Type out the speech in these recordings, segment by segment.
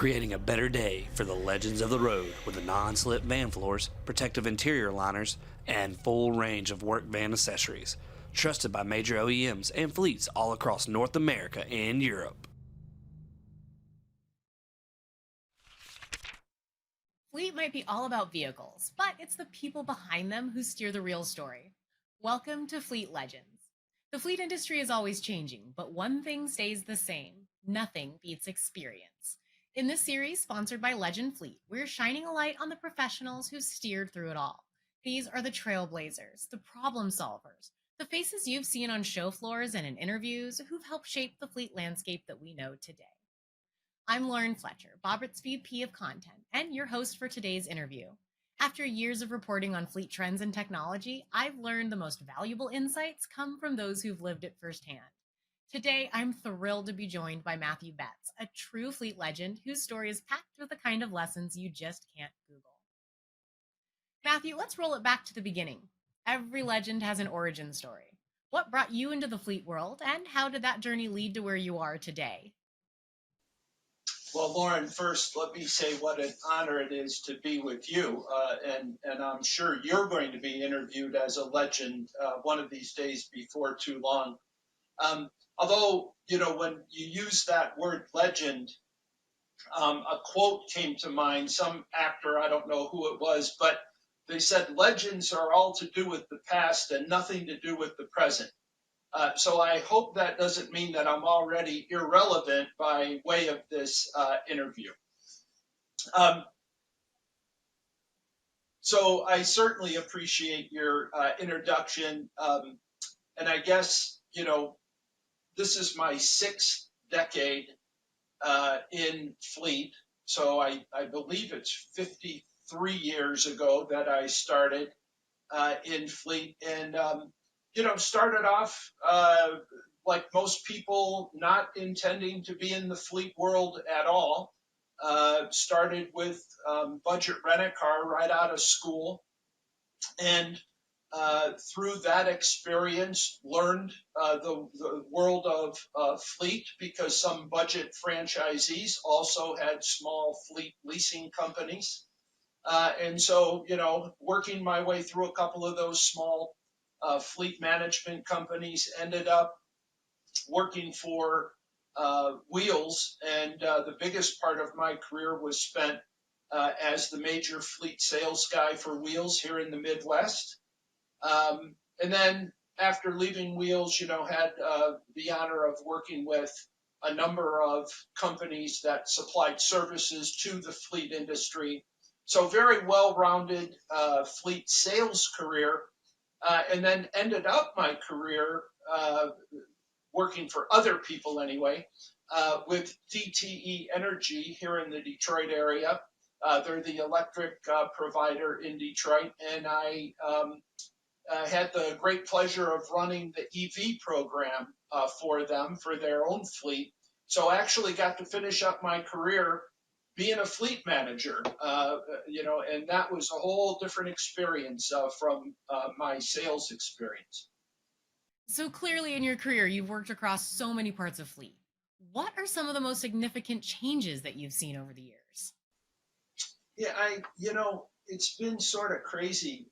creating a better day for the legends of the road with the non-slip van floors, protective interior liners, and full range of work van accessories. Trusted by major OEMs and fleets all across North America and Europe. Fleet might be all about vehicles, but it's the people behind them who steer the real story. Welcome to Fleet Legends. The fleet industry is always changing, but one thing stays the same. Nothing beats experience. In this series, sponsored by Legend Fleet, we're shining a light on the professionals who steered through it all. These are the trailblazers, the problem solvers, the faces you've seen on show floors and in interviews who've helped shape the fleet landscape that we know today. I'm Lauren Fletcher, Bobbert's VP of Content, and your host for today's interview. After years of reporting on fleet trends and technology, I've learned the most valuable insights come from those who've lived it firsthand. Today, I'm thrilled to be joined by Matthew Betz, a true fleet legend whose story is packed with the kind of lessons you just can't Google. Matthew, let's roll it back to the beginning. Every legend has an origin story. What brought you into the fleet world, and how did that journey lead to where you are today? Well, Lauren, first, let me say what an honor it is to be with you. And I'm sure you're going to be interviewed as a legend one of these days before too long. Although, when you use that word legend, a quote came to mind, some actor, I don't know who it was, but they said legends are all to do with the past and nothing to do with the present. So I hope that doesn't mean that I'm already irrelevant by way of this interview. So I certainly appreciate your introduction. And I guess, this is my sixth decade in fleet. So I believe it's 53 years ago that I started in fleet. And started off like most people, not intending to be in the fleet world at all. Started with budget rent-a-car right out of school, and through that experience, learned the world of fleet, because some budget franchisees also had small fleet leasing companies. And so, working my way through a couple of those small fleet management companies, ended up working for Wheels, and the biggest part of my career was spent as the major fleet sales guy for Wheels here in the Midwest. And then after leaving Wheels, had the honor of working with a number of companies that supplied services to the fleet industry. So very well-rounded fleet sales career. And then ended up my career working for other people anyway, with DTE Energy here in the Detroit area. They're the electric provider in Detroit, and I had the great pleasure of running the EV program for them for their own fleet. So I actually got to finish up my career being a fleet manager, and that was a whole different experience from my sales experience. So clearly in your career, you've worked across so many parts of fleet. What are some of the most significant changes that you've seen over the years? Yeah, it's been sort of crazy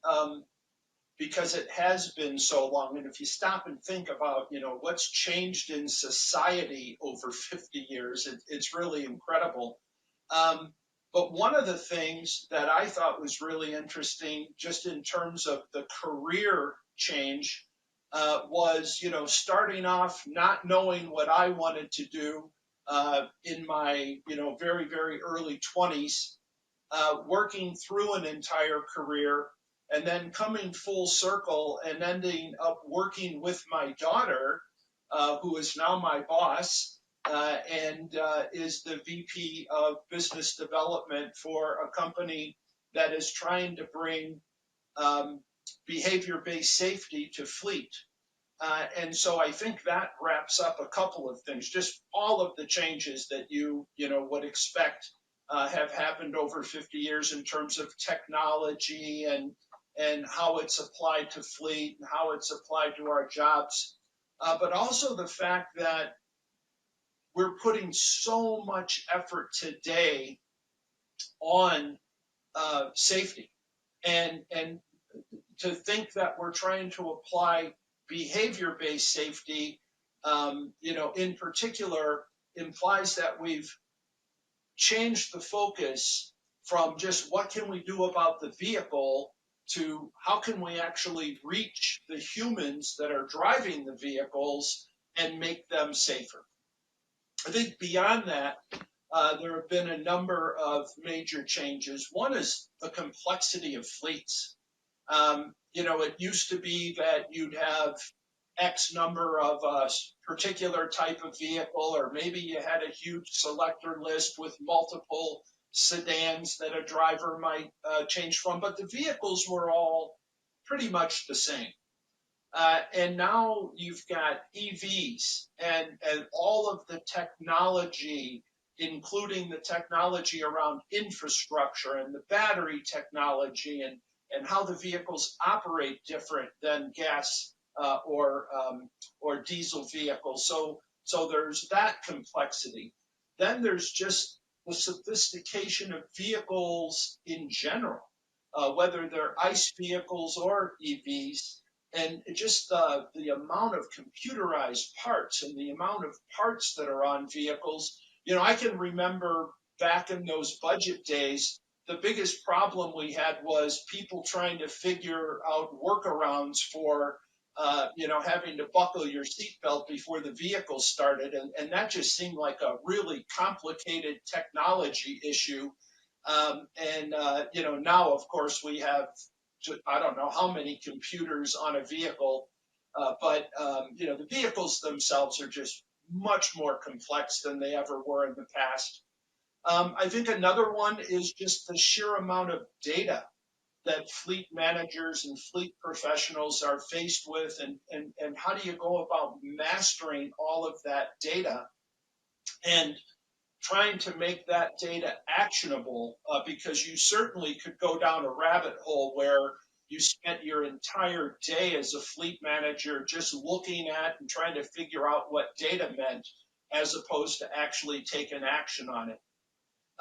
because it has been so long. And if you stop and think about, what's changed in society over 50 years, it's really incredible. But one of the things that I thought was really interesting, just in terms of the career change, was, starting off not knowing what I wanted to do in my, very, very early 20s, working through an entire career, and then coming full circle and ending up working with my daughter, who is now my boss, and is the VP of Business Development for a company that is trying to bring behavior-based safety to fleet. And so I think that wraps up a couple of things, just all of the changes that you would expect have happened over 50 years in terms of technology and how it's applied to fleet and how it's applied to our jobs. But also the fact that we're putting so much effort today on safety, and to think that we're trying to apply behavior-based safety, in particular, implies that we've changed the focus from just what can we do about the vehicle to how can we actually reach the humans that are driving the vehicles and make them safer. I think beyond that, there have been a number of major changes. One is the complexity of fleets. It used to be that you'd have X number of a particular type of vehicle, or maybe you had a huge selector list with multiple sedans that a driver might change from, but the vehicles were all pretty much the same. And now you've got EVs and all of the technology, including the technology around infrastructure and the battery technology, and how the vehicles operate different than gas or diesel vehicles. So there's that complexity. Then there's just the sophistication of vehicles in general, whether they're ICE vehicles or EVs, and just the amount of computerized parts and the amount of parts that are on vehicles. I can remember back in those budget days, the biggest problem we had was people trying to figure out workarounds for having to buckle your seatbelt before the vehicle started. And that just seemed like a really complicated technology issue. Now, of course, we have, I don't know how many computers on a vehicle, but the vehicles themselves are just much more complex than they ever were in the past. I think another one is just the sheer amount of data that fleet managers and fleet professionals are faced with, and how do you go about mastering all of that data and trying to make that data actionable, because you certainly could go down a rabbit hole where you spent your entire day as a fleet manager just looking at and trying to figure out what data meant as opposed to actually taking action on it.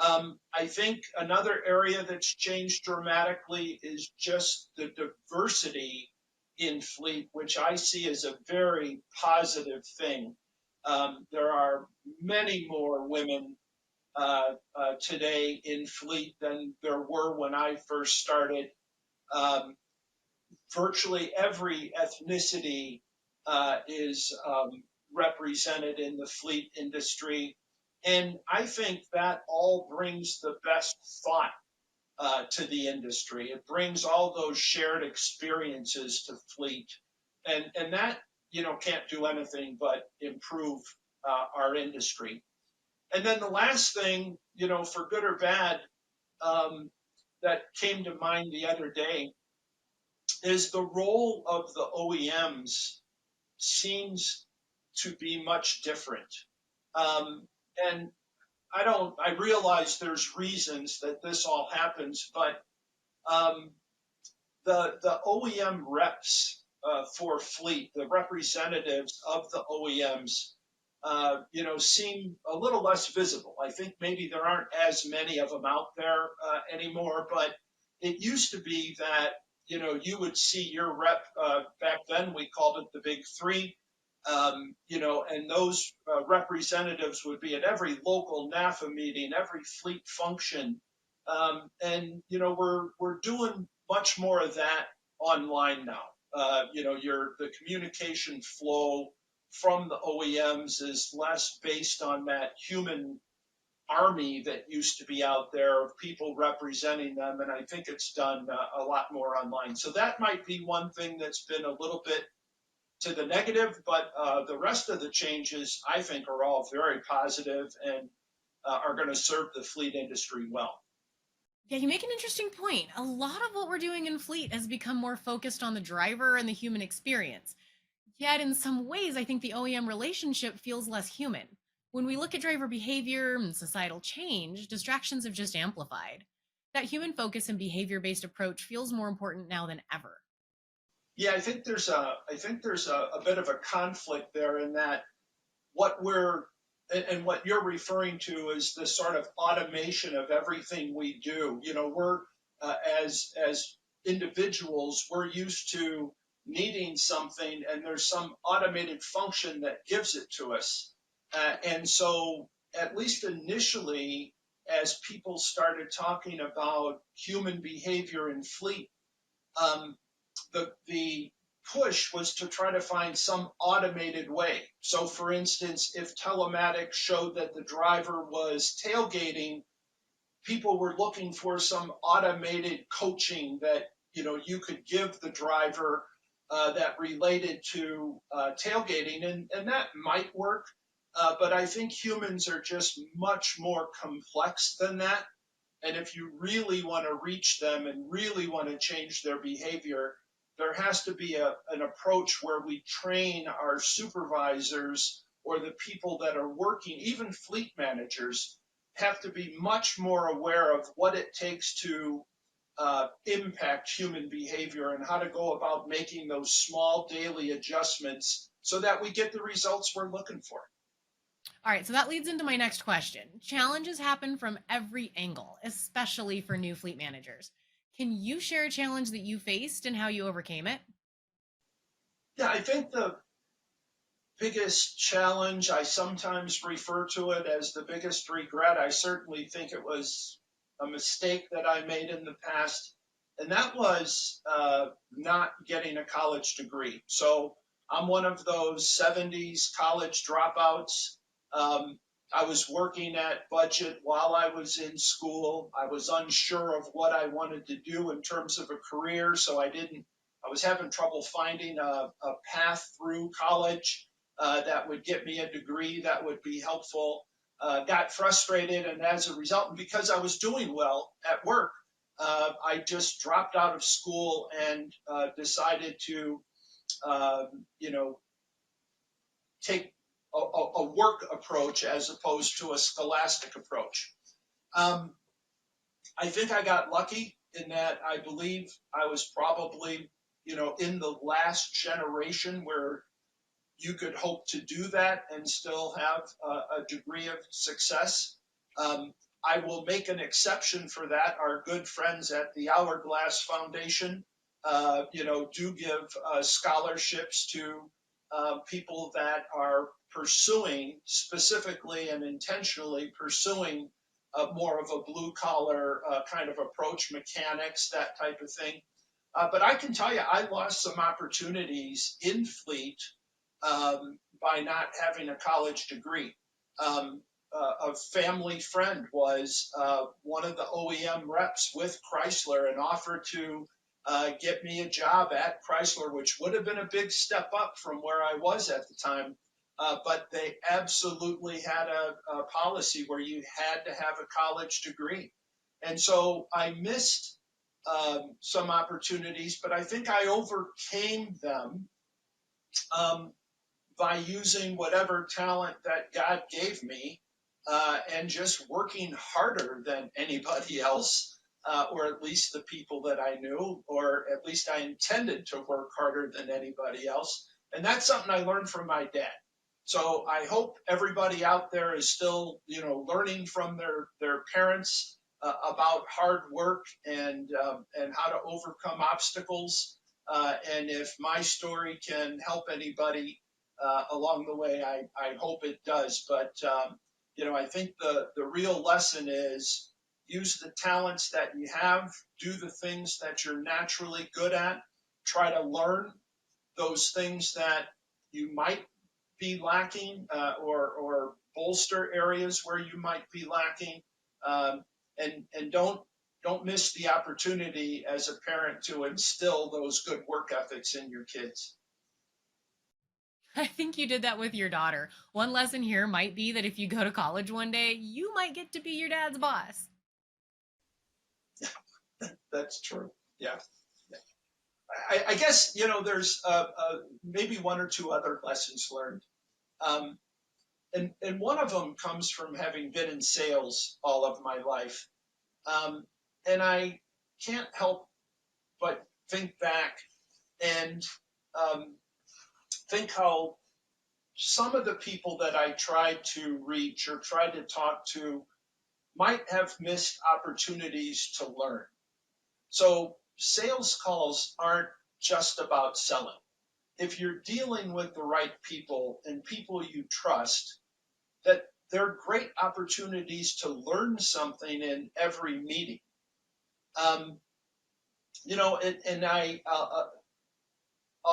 I think another area that's changed dramatically is just the diversity in fleet, which I see as a very positive thing. There are many more women today in fleet than there were when I first started. Virtually every ethnicity is represented in the fleet industry. And I think that all brings the best thought to the industry. It brings all those shared experiences to fleet. And that, can't do anything but improve our industry. And then the last thing, for good or bad, that came to mind the other day is the role of the OEMs seems to be much different. And I realize there's reasons that this all happens, but the OEM reps for fleet, the representatives of the OEMs, seem a little less visible. I think maybe there aren't as many of them out there anymore, but it used to be that, you would see your rep, back then we called it the big three, and those representatives would be at every local NAFA meeting, every fleet function. We're doing much more of that online now. The communication flow from the OEMs is less based on that human army that used to be out there of people representing them, and I think it's done a lot more online. So that might be one thing that's been a little bit to the negative, but the rest of the changes, I think, are all very positive and are going to serve the fleet industry well. Yeah, you make an interesting point. A lot of what we're doing in fleet has become more focused on the driver and the human experience. Yet, in some ways, I think the OEM relationship feels less human. When we look at driver behavior and societal change, distractions have just amplified. That human focus and behavior based approach feels more important now than ever. Yeah, I think there's a bit of a conflict there in that what we're and what you're referring to is the sort of automation of everything we do. We're as individuals, we're used to needing something, and there's some automated function that gives it to us. And so, at least initially, as people started talking about human behavior in fleet, um, the push was to try to find some automated way. So, for instance, if telematics showed that the driver was tailgating, people were looking for some automated coaching that you could give the driver that related to tailgating, and that might work. But I think humans are just much more complex than that. And if you really want to reach them and really want to change their behavior, there has to be an approach where we train our supervisors or the people that are working, even fleet managers, have to be much more aware of what it takes to impact human behavior and how to go about making those small daily adjustments so that we get the results we're looking for. All right, so that leads into my next question. Challenges happen from every angle, especially for new fleet managers. Can you share a challenge that you faced and how you overcame it? Yeah, I think the biggest challenge, I sometimes refer to it as the biggest regret. I certainly think it was a mistake that I made in the past, and that was not getting a college degree. So I'm one of those 70s college dropouts. I was working at budget while I was in school. I was unsure of what I wanted to do in terms of a career, so I was having trouble finding a path through college that would get me a degree that would be helpful. Got frustrated, and as a result, because I was doing well at work, I just dropped out of school and decided to, you know, take a work approach as opposed to a scholastic approach. Um, I think I got lucky in that I believe I was probably, in the last generation where you could hope to do that and still have a degree of success. I will make an exception for that. Our good friends at the Hourglass Foundation, do give scholarships to people that are pursuing specifically and intentionally pursuing more of a blue collar kind of approach, mechanics, that type of thing. But I can tell you, I lost some opportunities in fleet by not having a college degree. A family friend was one of the OEM reps with Chrysler and offered to get me a job at Chrysler, which would have been a big step up from where I was at the time. But they absolutely had a policy where you had to have a college degree. And so I missed some opportunities, but I think I overcame them by using whatever talent that God gave me and just working harder than anybody else, or at least the people that I knew, or at least I intended to work harder than anybody else. And that's something I learned from my dad. So I hope everybody out there is still, learning from their parents about hard work and how to overcome obstacles. And if my story can help anybody along the way, I hope it does. But I think the real lesson is use the talents that you have, do the things that you're naturally good at, try to learn those things that you might be lacking or bolster areas where you might be lacking, and don't miss the opportunity as a parent to instill those good work ethics in your kids. I think you did that with your daughter. One lesson here might be that if you go to college one day, you might get to be your dad's boss. That's true. Yeah. I guess, there's maybe one or two other lessons learned. Um, and one of them comes from having been in sales all of my life. And I can't help but think back and think how some of the people that I tried to reach or tried to talk to might have missed opportunities to learn. So sales calls aren't just about selling. If you're dealing with the right people and people you trust, that there are great opportunities to learn something in every meeting. I'll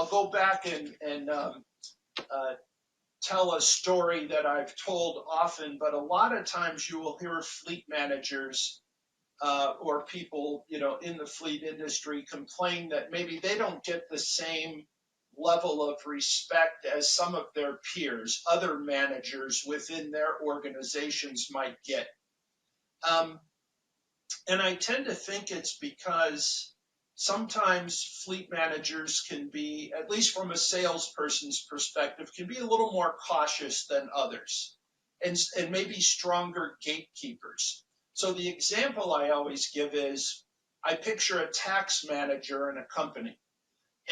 go back and tell a story that I've told often, but a lot of times you will hear fleet managers or people, in the fleet industry complain that maybe they don't get the same level of respect as some of their peers, other managers within their organizations might get. And I tend to think it's because sometimes fleet managers can be, at least from a salesperson's perspective, can be a little more cautious than others and maybe stronger gatekeepers. So the example I always give is I picture a tax manager in a company.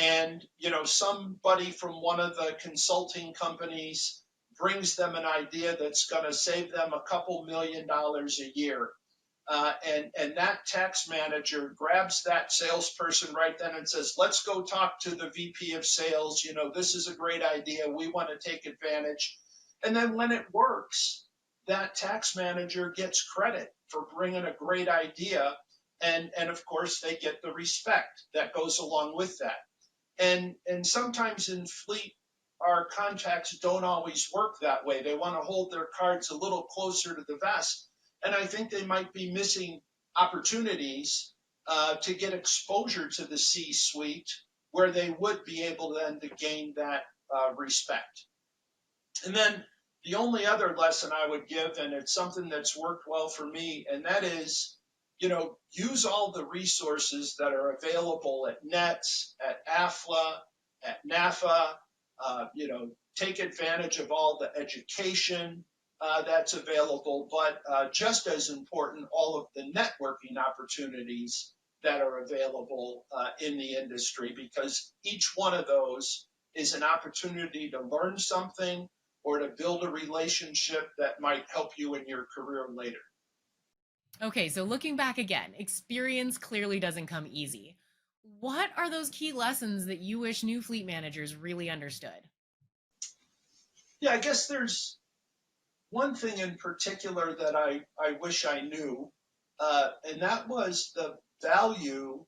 And, somebody from one of the consulting companies brings them an idea that's going to save them a couple $1,000,000 a year. And that tax manager grabs that salesperson right then and says, let's go talk to the VP of sales. This is a great idea. We want to take advantage. And then when it works, that tax manager gets credit for bringing a great idea. And of course, they get the respect that goes along with that. And sometimes in fleet, our contacts don't always work that way. They want to hold their cards a little closer to the vest. And I think they might be missing opportunities to get exposure to the C-suite where they would be able then to gain that respect. And then the only other lesson I would give, and it's something that's worked well for me, and that is, use all the resources that are available at NETS, at AFLA, at NAFA, take advantage of all the education that's available, but just as important, all of the networking opportunities that are available in the industry, because each one of those is an opportunity to learn something or to build a relationship that might help you in your career later. Okay, so looking back again, experience clearly doesn't come easy. What are those key lessons that you wish new fleet managers really understood? Yeah, I guess there's one thing in particular that I wish I knew, and that was the value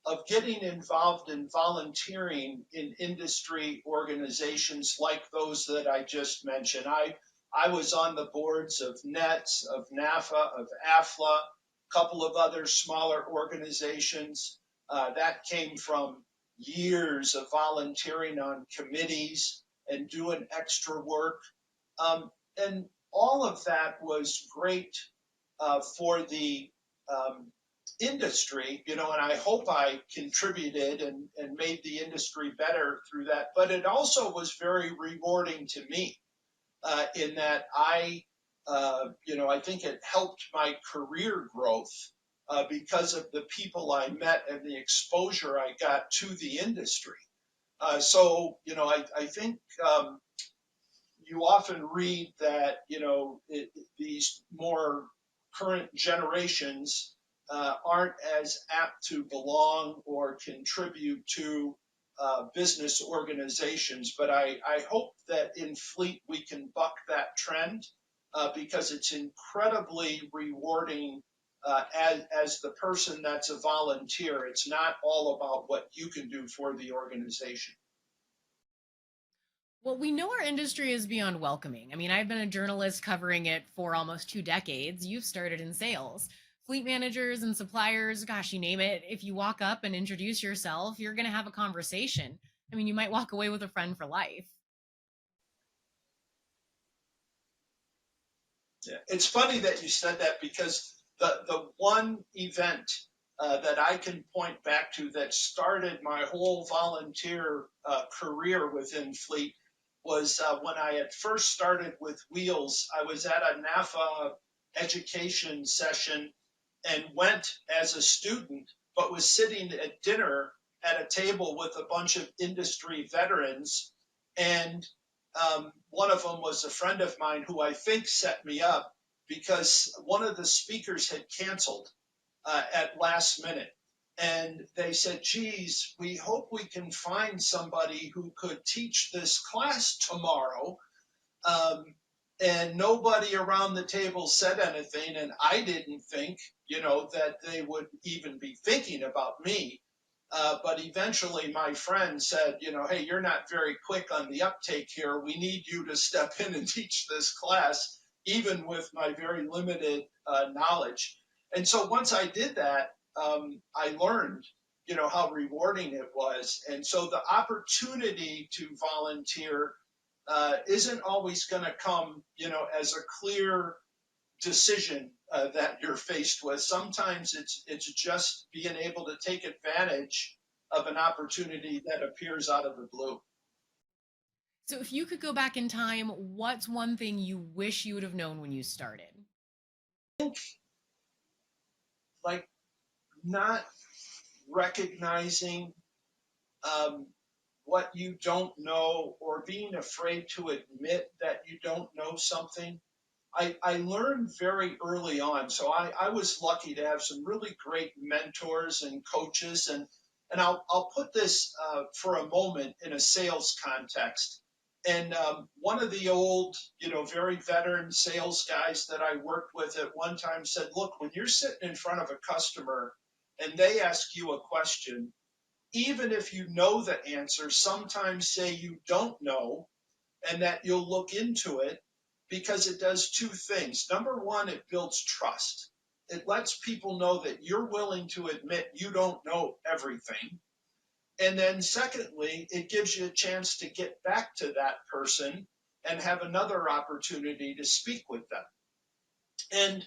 of getting involved in volunteering in industry organizations like those that I just mentioned. I was on the boards of NETS, of NAFA, of AFLA, a couple of other smaller organizations. That came from years of volunteering on committees and doing extra work. And all of that was great for the industry, and I hope I contributed and made the industry better through that. But it also was very rewarding to me in that I think it helped my career growth because of the people I met and the exposure I got to the industry. So I think you often read that, these more current generations aren't as apt to belong or contribute to business organizations. But I hope that in Fleet we can buck that trend because it's incredibly rewarding as the person that's a volunteer. It's not all about what you can do for the organization. Well, we know our industry is beyond welcoming. I mean, I've been a journalist covering it for almost 2 decades. You've started in sales. Fleet managers and suppliers, gosh, you name it. If you walk up and introduce yourself, you're going to have a conversation. I mean, you might walk away with a friend for life. Yeah. It's funny that you said that because the one event that I can point back to that started my whole volunteer career within Fleet was when I had first started with Wheels. I was at a NAFA education session and went as a student, but was sitting at dinner at a table with a bunch of industry veterans. And One of them was a friend of mine who I think set me up because one of the speakers had canceled at last minute. And they said, geez, we hope we can find somebody who could teach this class tomorrow. Um, and nobody around the table said anything. And I didn't think, that they would even be thinking about me. But eventually my friend said, hey, you're not very quick on the uptake here. We need you to step in and teach this class, even with my very limited knowledge. And so once I did that, I learned, how rewarding it was. And so the opportunity to volunteer isn't always going to come, as a clear decision that you're faced with. Sometimes it's just being able to take advantage of an opportunity that appears out of the blue. So, if you could go back in time, what's one thing you wish you would have known when you started? Like not recognizing um, what you don't know or being afraid to admit that you don't know something. I learned very early on. So I was lucky to have some really great mentors and coaches. And I'll put this for a moment in a sales context. And one of the old, very veteran sales guys that I worked with at one time said, look, when you're sitting in front of a customer and they ask you a question, even if you know the answer, sometimes say you don't know and that you'll look into it because it does two things. Number one, it builds trust. It lets people know that you're willing to admit you don't know everything. And then secondly, it gives you a chance to get back to that person and have another opportunity to speak with them. And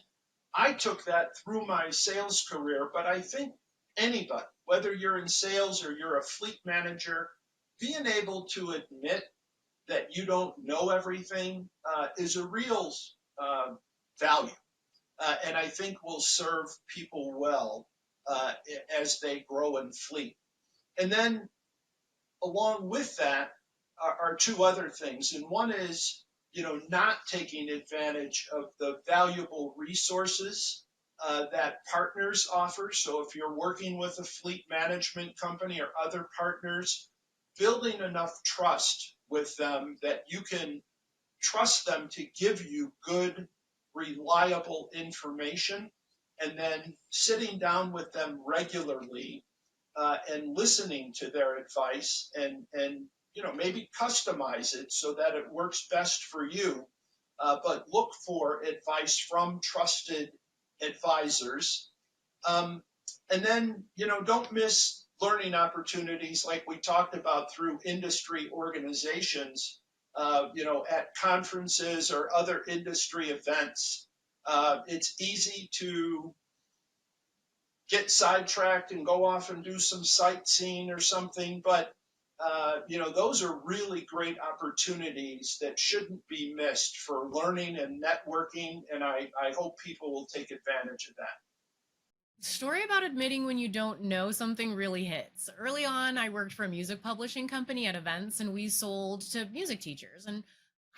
I took that through my sales career, but I think anybody, whether you're in sales or you're a fleet manager, being able to admit that you don't know everything is a real uh, value. And I think will serve people well as they grow in fleet. And then along with that are two other things. And one is, not taking advantage of the valuable resources that partners offer. So if you're working with a fleet management company or other partners, building enough trust with them that you can trust them to give you good, reliable information, and then sitting down with them regularly and listening to their advice and maybe customize it so that it works best for you. But look for advice from trusted advisors. Um, and then, don't miss learning opportunities like we talked about through industry organizations, at conferences or other industry events. It's easy to get sidetracked and go off and do some sightseeing or something, but those are really great opportunities that shouldn't be missed for learning and networking, and I hope people will take advantage of that. Story about admitting when you don't know something really hits. Early on, I worked for a music publishing company at events and we sold to music teachers. And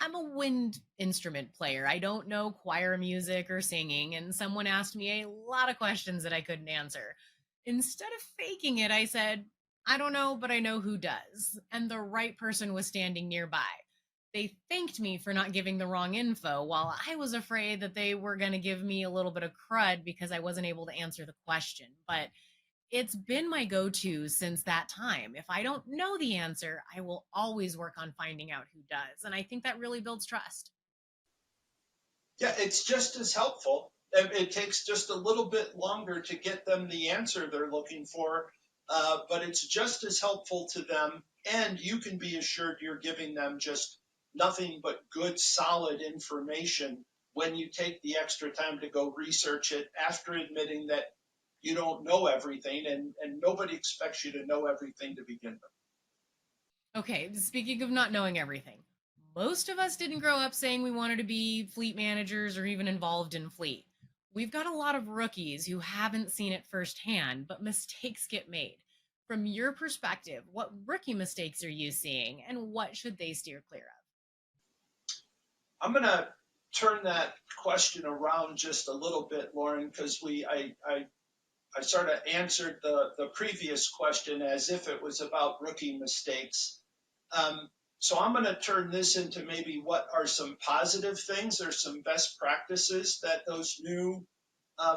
I'm a wind instrument player. I don't know choir music or singing. And someone asked me a lot of questions that I couldn't answer. Instead of faking it, I said, I don't know, but I know who does. And the right person was standing nearby. They thanked me for not giving the wrong info, while I was afraid that they were going to give me a little bit of crud because I wasn't able to answer the question. But it's been my go to since that time. If I don't know the answer, I will always work on finding out who does. And I think that really builds trust. Yeah, it's just as helpful. It takes just a little bit longer to get them the answer they're looking for, but it's just as helpful to them. And you can be assured you're giving them just nothing but good, solid information when you take the extra time to go research it after admitting that you don't know everything, and nobody expects you to know everything to begin with. Okay, speaking of not knowing everything, most of us didn't grow up saying we wanted to be fleet managers or even involved in fleet. We've got a lot of rookies who haven't seen it firsthand, but mistakes get made. From your perspective, what rookie mistakes are you seeing and what should they steer clear of? I'm going to turn that question around just a little bit, Lauren, because I sort of answered the previous question as if it was about rookie mistakes. So I'm going to turn this into maybe what are some positive things or some best practices that those new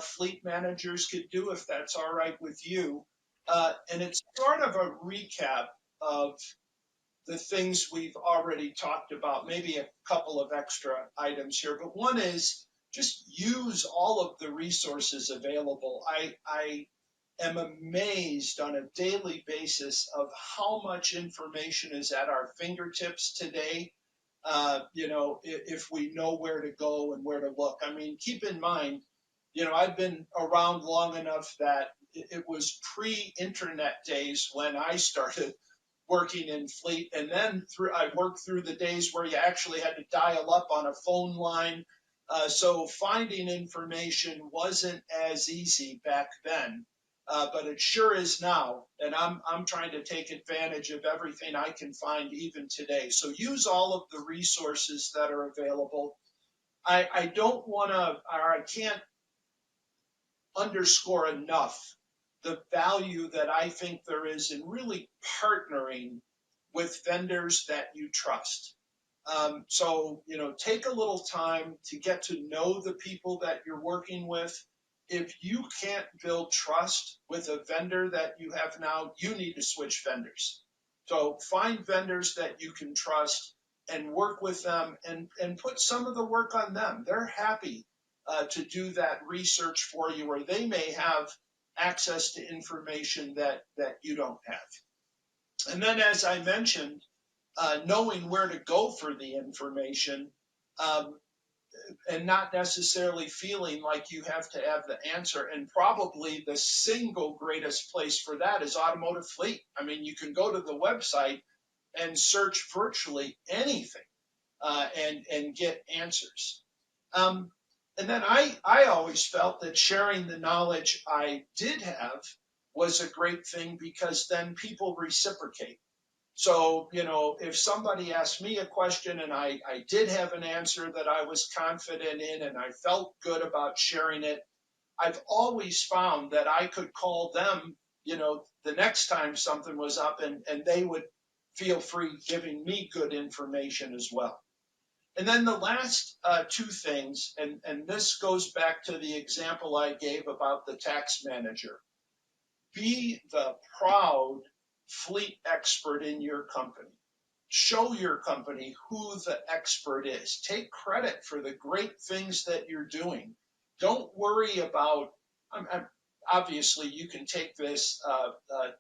fleet managers could do, if that's all right with you. And it's sort of a recap of the things we've already talked about, maybe a couple of extra items here. But one is just use all of the resources available. I am amazed on a daily basis of how much information is at our fingertips today. If we know where to go and where to look. I mean, keep in mind, I've been around long enough that it was pre-internet days when I started working in fleet, and then I worked through the days where you actually had to dial up on a phone line. So finding information wasn't as easy back then, but it sure is now. And I'm trying to take advantage of everything I can find even today. So use all of the resources that are available. I don't want to, or I can't underscore enough the value that I think there is in really partnering with vendors that you trust. Take a little time to get to know the people that you're working with. If you can't build trust with a vendor that you have now, you need to switch vendors. So find vendors that you can trust and work with them and put some of the work on them. They're happy to do that research for you, or they may have access to information that you don't have. And then, as I mentioned, knowing where to go for the information, and not necessarily feeling like you have to have the answer. And probably the single greatest place for that is automotive fleet. I mean, you can go to the website and search virtually anything and get answers. And then I always felt that sharing the knowledge I did have was a great thing, because then people reciprocate. So, if somebody asked me a question and I did have an answer that I was confident in and I felt good about sharing it, I've always found that I could call them, the next time something was up, and they would feel free giving me good information as well. And then the last two things, and this goes back to the example I gave about the tax manager. Be the proud fleet expert in your company. Show your company who the expert is. Take credit for the great things that you're doing. Don't worry about, obviously you can take this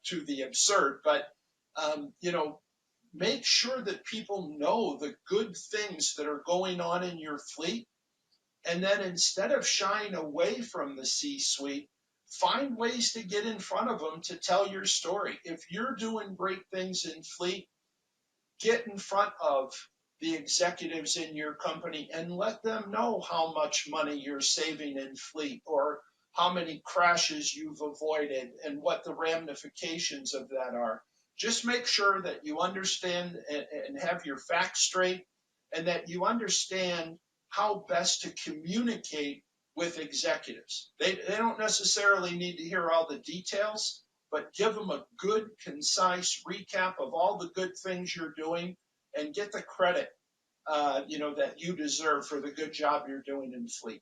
to the absurd, but make sure that people know the good things that are going on in your fleet. And then instead of shying away from the C-suite, find ways to get in front of them to tell your story. If you're doing great things in fleet, get in front of the executives in your company and let them know how much money you're saving in fleet, or how many crashes you've avoided and what the ramifications of that are. Just make sure that you understand and have your facts straight, and that you understand how best to communicate with executives. They don't necessarily need to hear all the details, but give them a good, concise recap of all the good things you're doing, and get the credit, that you deserve for the good job you're doing in fleet.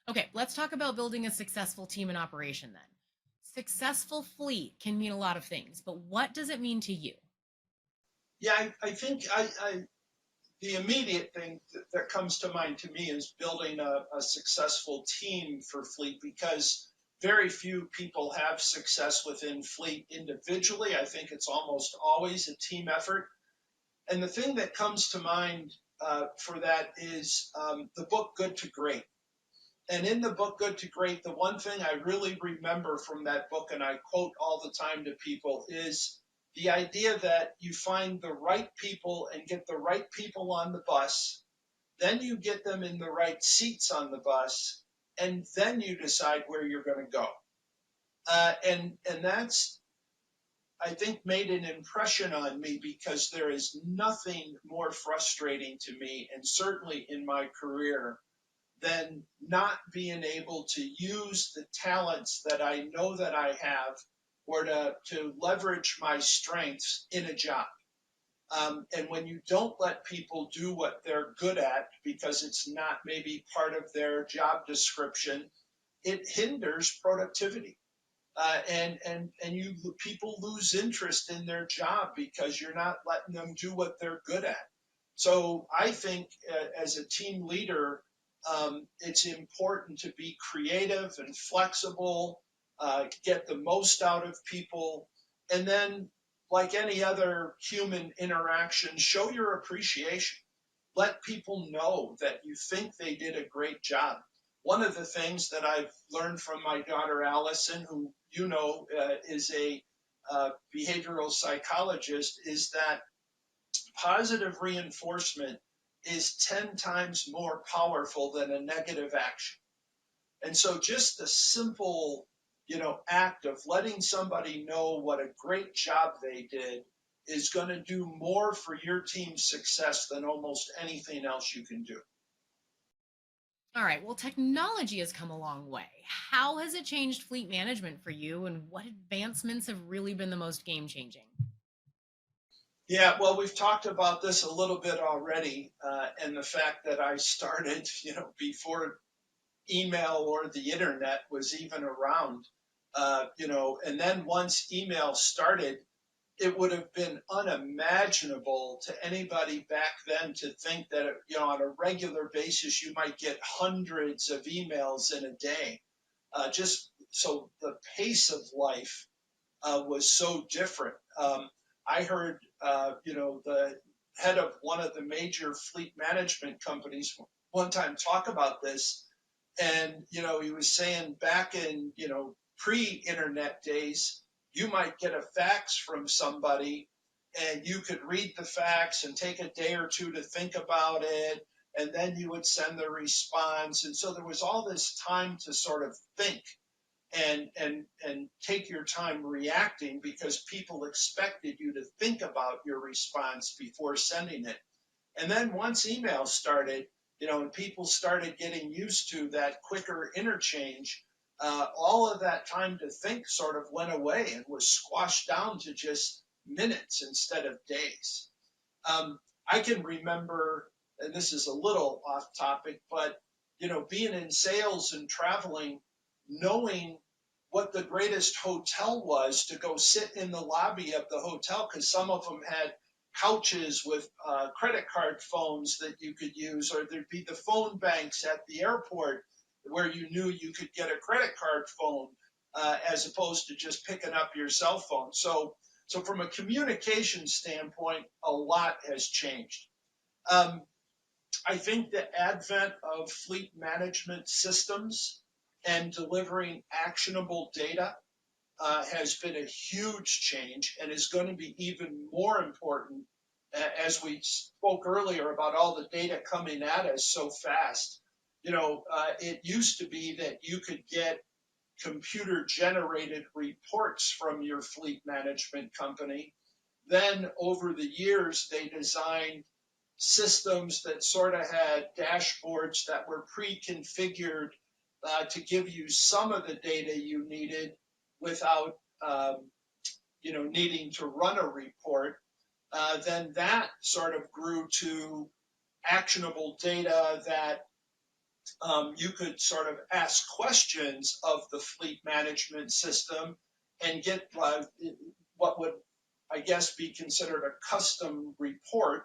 Okay, let's talk about building a successful team and operation then. Successful fleet can mean a lot of things, but what does it mean to you? Yeah, I think the immediate thing that comes to mind to me is building a successful team for fleet, because very few people have success within fleet individually. I think it's almost always a team effort. And the thing that comes to mind for that is the book Good to Great. And in the book Good to Great, the one thing I really remember from that book, and I quote all the time to people, is the idea that you find the right people and get the right people on the bus, then you get them in the right seats on the bus, and then you decide where you're going to go. And that's I think made an impression on me, because there is nothing more frustrating to me, and certainly in my career, than not being able to use the talents that I know that I have, or to leverage my strengths in a job. And when you don't let people do what they're good at because it's not maybe part of their job description, it hinders productivity. And you people lose interest in their job because you're not letting them do what they're good at. So I think as a team leader, it's important to be creative and flexible, get the most out of people, and then, like any other human interaction, show your appreciation. Let people know that you think they did a great job. One of the things that I've learned from my daughter Allison, who is a behavioral psychologist, is that positive reinforcement is 10 times more powerful than a negative action. And so just the simple, act of letting somebody know what a great job they did is going to do more for your team's success than almost anything else you can do. All right, well, technology has come a long way. How has it changed fleet management for you, and what advancements have really been the most game changing? Yeah, well, we've talked about this a little bit already, and the fact that I started, before email or the internet was even around, and then once email started, it would have been unimaginable to anybody back then to think that, on a regular basis, you might get hundreds of emails in a day. Just so the pace of life was so different. I heard, the head of one of the major fleet management companies one time talk about this. And, he was saying back in, pre-internet days, you might get a fax from somebody and you could read the fax and take a day or two to think about it. And then you would send the response. And so there was all this time to sort of think and take your time reacting, because people expected you to think about your response before sending it. And then once email started, and people started getting used to that quicker interchange, all of that time to think sort of went away and was squashed down to just minutes instead of days. I can remember, and this is a little off topic, but being in sales and traveling, knowing what the greatest hotel was to go sit in the lobby of the hotel, because some of them had couches with credit card phones that you could use, or there'd be the phone banks at the airport where you knew you could get a credit card phone, as opposed to just picking up your cell phone. So from a communication standpoint, a lot has changed. I think the advent of fleet management systems and delivering actionable data has been a huge change, and is going to be even more important as we spoke earlier about all the data coming at us so fast. It used to be that you could get computer generated reports from your fleet management company. Then over the years, they designed systems that sort of had dashboards that were pre-configured to give you some of the data you needed without needing to run a report. Then that sort of grew to actionable data that you could sort of ask questions of the fleet management system and get what would, I guess, be considered a custom report.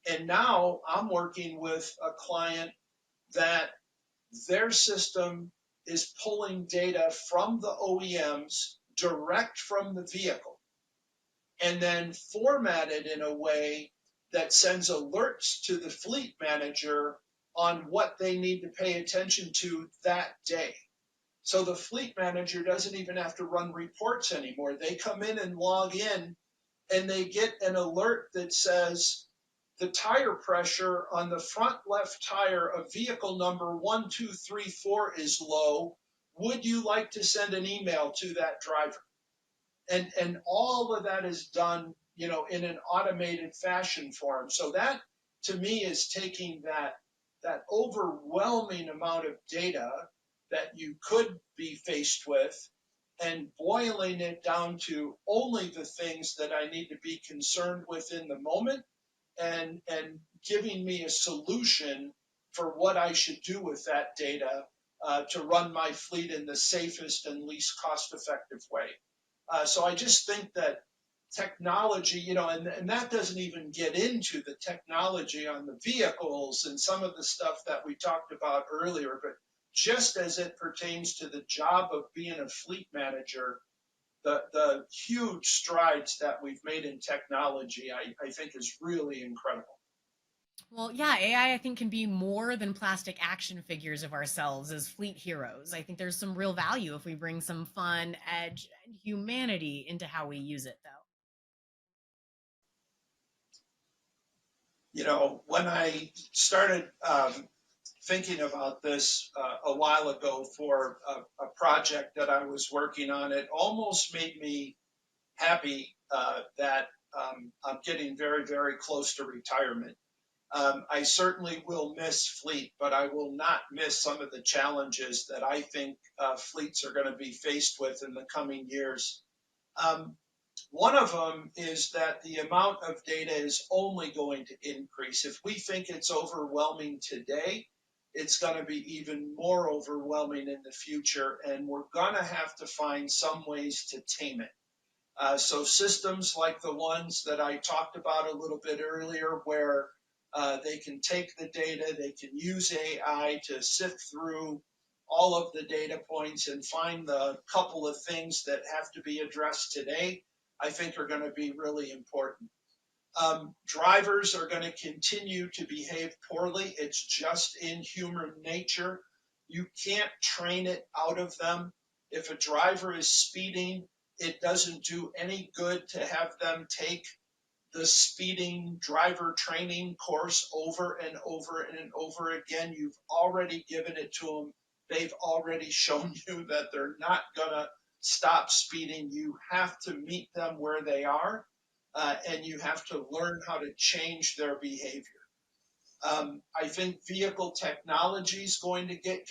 And now I'm working with a client that their system is pulling data from the OEMs direct from the vehicle, and then formatted in a way that sends alerts to the fleet manager on what they need to pay attention to that day. So the fleet manager doesn't even have to run reports anymore. They come in and log in, and they get an alert that says the tire pressure on the front left tire of vehicle number 1234 is low. Would you like to send an email to that driver? And all of that is done, in an automated fashion for them. So that to me is taking that overwhelming amount of data that you could be faced with and boiling it down to only the things that I need to be concerned with in the moment, and giving me a solution for what I should do with that data to run my fleet in the safest and least cost effective way. So I just think that technology, and that doesn't even get into the technology on the vehicles and some of the stuff that we talked about earlier, but just as it pertains to the job of being a fleet manager, the huge strides that we've made in technology, I think is really incredible. Well, yeah, AI I think can be more than plastic action figures of ourselves as fleet heroes. I think there's some real value if we bring some fun, edge, and humanity into how we use it, though. When I started thinking about this a while ago for a project that I was working on, it almost made me happy that I'm getting very, very close to retirement. I certainly will miss fleet, but I will not miss some of the challenges that I think fleets are going to be faced with in the coming years. Um, One of them is that the amount of data is only going to increase. If we think it's overwhelming today, it's going to be even more overwhelming in the future, and we're going to have to find some ways to tame it. So systems like the ones that I talked about a little bit earlier, where they can take the data, they can use AI to sift through all of the data points and find the couple of things that have to be addressed today, I think are going to be really important. Drivers are going to continue to behave poorly. It's just in human nature. You can't train it out of them. If a driver is speeding, it doesn't do any good to have them take the speeding driver training course over and over and over again. You've already given it to them. They've already shown you that they're not going to stop speeding. You have to meet them where they are, and you have to learn how to change their behavior. I think vehicle technology is going to get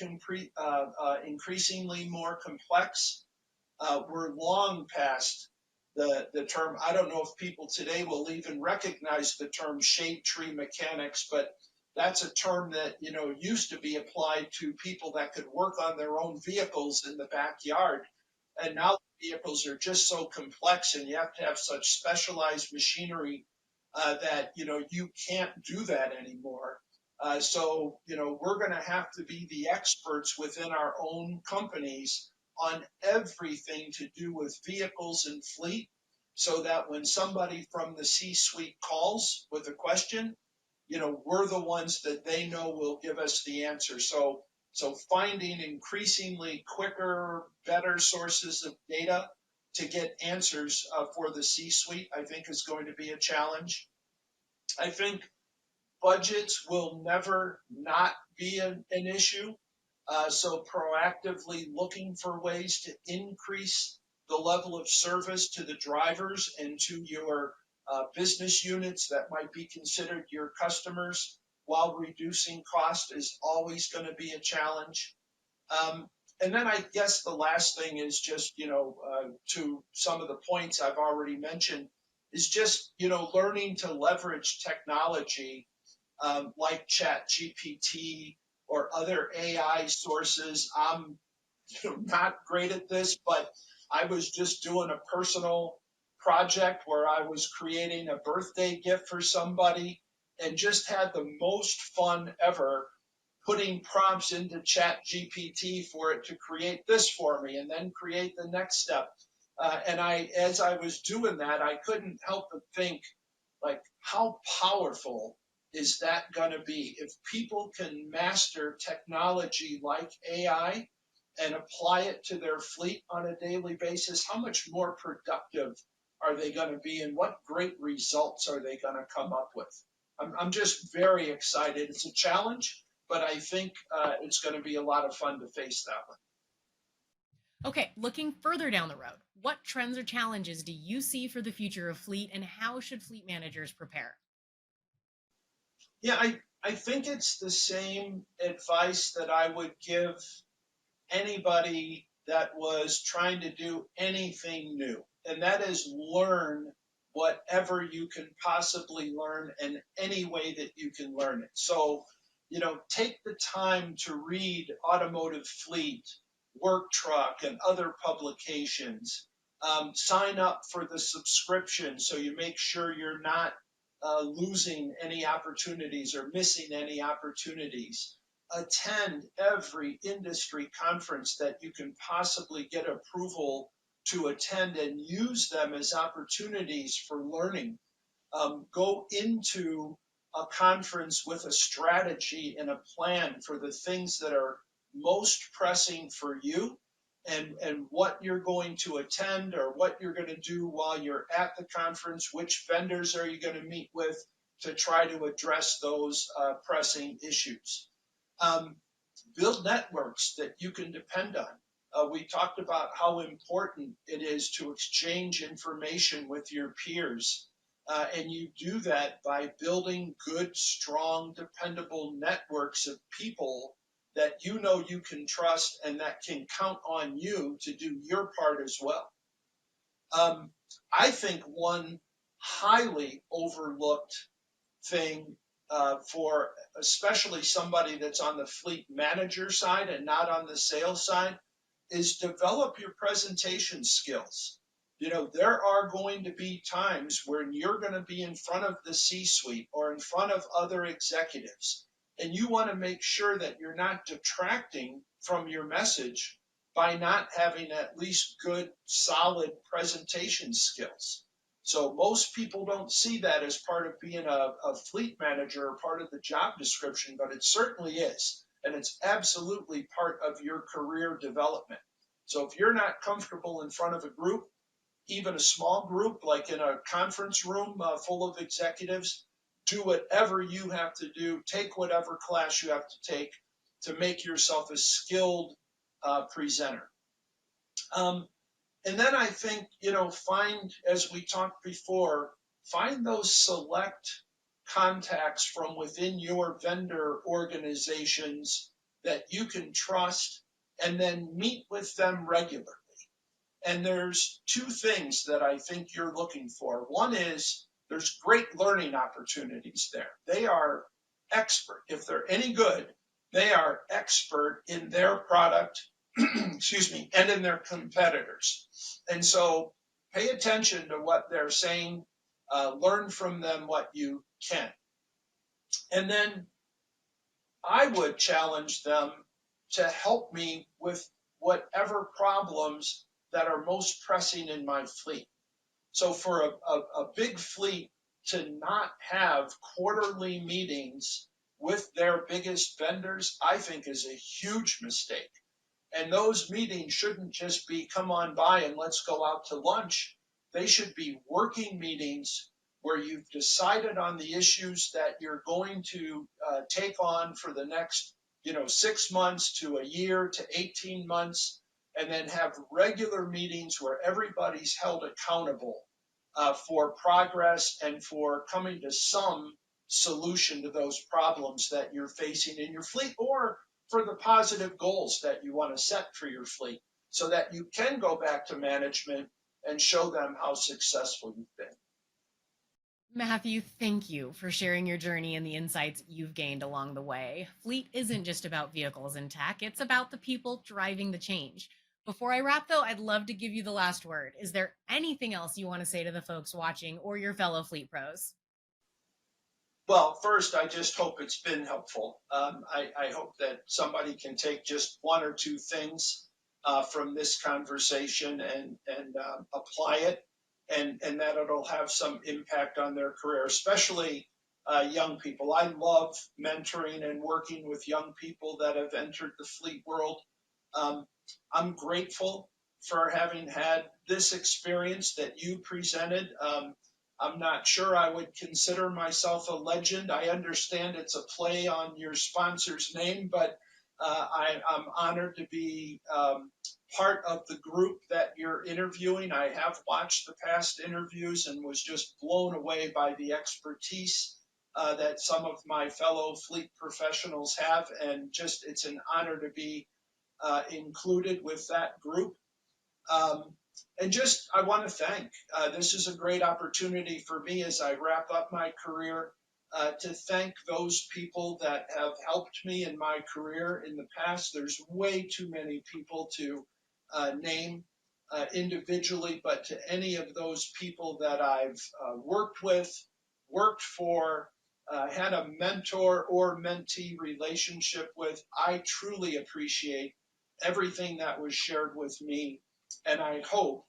increasingly more complex. We're long past the term. I don't know if people today will even recognize the term shade tree mechanics, but that's a term that used to be applied to people that could work on their own vehicles in the backyard. And now the vehicles are just so complex, and you have to have such specialized machinery that you can't do that anymore. So we're going to have to be the experts within our own companies on everything to do with vehicles and fleet, so that when somebody from the C-suite calls with a question, we're the ones that they know will give us the answer. So finding increasingly quicker, better sources of data to get answers for the C-suite, I think is going to be a challenge. I think budgets will never not be an issue. So proactively looking for ways to increase the level of service to the drivers and to your business units that might be considered your customers while reducing cost is always going to be a challenge. Um, and then I guess the last thing is just, to some of the points I've already mentioned, is just, learning to leverage technology like Chat GPT or other AI sources. I'm not great at this, but I was just doing a personal project where I was creating a birthday gift for somebody and just had the most fun ever putting prompts into Chat GPT for it to create this for me and then create the next step. As I was doing that, I couldn't help but think, like, how powerful is that going to be? If people can master technology like AI and apply it to their fleet on a daily basis, how much more productive are they going to be, and what great results are they going to come up with? I'm just very excited. It's a challenge, but I think it's going to be a lot of fun to face that one. Okay, looking further down the road, what trends or challenges do you see for the future of fleet and how should fleet managers prepare? Yeah, I think it's the same advice that I would give anybody that was trying to do anything new, and that is learn whatever you can possibly learn in any way that you can learn it. So, take the time to read Automotive Fleet, Work Truck, and other publications. Sign up for the subscription so you make sure you're not losing any opportunities or missing any opportunities. Attend every industry conference that you can possibly get approval to attend and use them as opportunities for learning. Go into a conference with a strategy and a plan for the things that are most pressing for you, and what you're going to attend or what you're going to do while you're at the conference, which vendors are you going to meet with to try to address those pressing issues. Um, Build networks that you can depend on. We talked about how important it is to exchange information with your peers. And you do that by building good, strong, dependable networks of people that you know you can trust and that can count on you to do your part as well. Um, I think one highly overlooked thing for especially somebody that's on the fleet manager side and not on the sales side is develop your presentation skills. There are going to be times when you're going to be in front of the C suite or in front of other executives, and you want to make sure that you're not detracting from your message by not having at least good, solid presentation skills. So most people don't see that as part of being a fleet manager or part of the job description, but it certainly is. And it's absolutely part of your career development. So if you're not comfortable in front of a group, even a small group, like in a conference room full of executives, do whatever you have to do, take whatever class you have to take to make yourself a skilled presenter. Um, and then I think, find, as we talked before, find those select contacts from within your vendor organizations that you can trust and then meet with them regularly. And there's two things that I think you're looking for. One is there's great learning opportunities there. They are expert. If they're any good, they are expert in their product, excuse me, and in their competitors. And so pay attention to what they're saying, learn from them what you can. And then I would challenge them to help me with whatever problems that are most pressing in my fleet. So for a big fleet to not have quarterly meetings with their biggest vendors, I think is a huge mistake. And those meetings shouldn't just be come on by and let's go out to lunch. They should be working meetings where you've decided on the issues that you're going to take on for the next, 6 months to a year to 18 months, and then have regular meetings where everybody's held accountable for progress and for coming to some solution to those problems that you're facing in your fleet, or for the positive goals that you want to set for your fleet, so that you can go back to management and show them how successful you've been. Matthew, thank you for sharing your journey and the insights you've gained along the way. Fleet isn't just about vehicles and tech, it's about the people driving the change. Before I wrap, though, I'd love to give you the last word. Is there anything else you want to say to the folks watching or your fellow fleet pros? Well, first, I just hope it's been helpful. I hope that somebody can take just one or two things from this conversation and apply it, and that it'll have some impact on their career, especially young people. I love mentoring and working with young people that have entered the fleet world. Um, I'm grateful for having had this experience that you presented. I'm not sure I would consider myself a legend. I understand it's a play on your sponsor's name, but I'm honored to be part of the group that you're interviewing. I have watched the past interviews and was just blown away by the expertise that some of my fellow fleet professionals have, and just it's an honor to be included with that group. Um, and just, I want to thank. This is a great opportunity for me as I wrap up my career to thank those people that have helped me in my career in the past. There's way too many people to name individually, but to any of those people that I've worked with, worked for, had a mentor or mentee relationship with, I truly appreciate everything that was shared with me. And I hope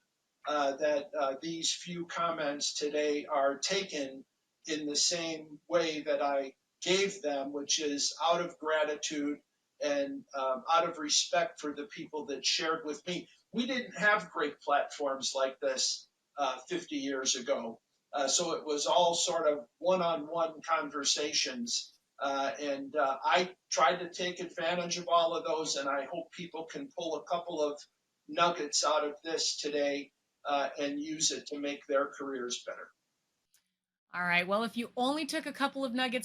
that these few comments today are taken in the same way that I gave them, which is out of gratitude and out of respect for the people that shared with me. We didn't have great platforms like this 50 years ago. So it was all sort of one-on-one conversations. I tried to take advantage of all of those, and I hope people can pull a couple of nuggets out of this today and use it to make their careers better. All right. Well, if you only took a couple of nuggets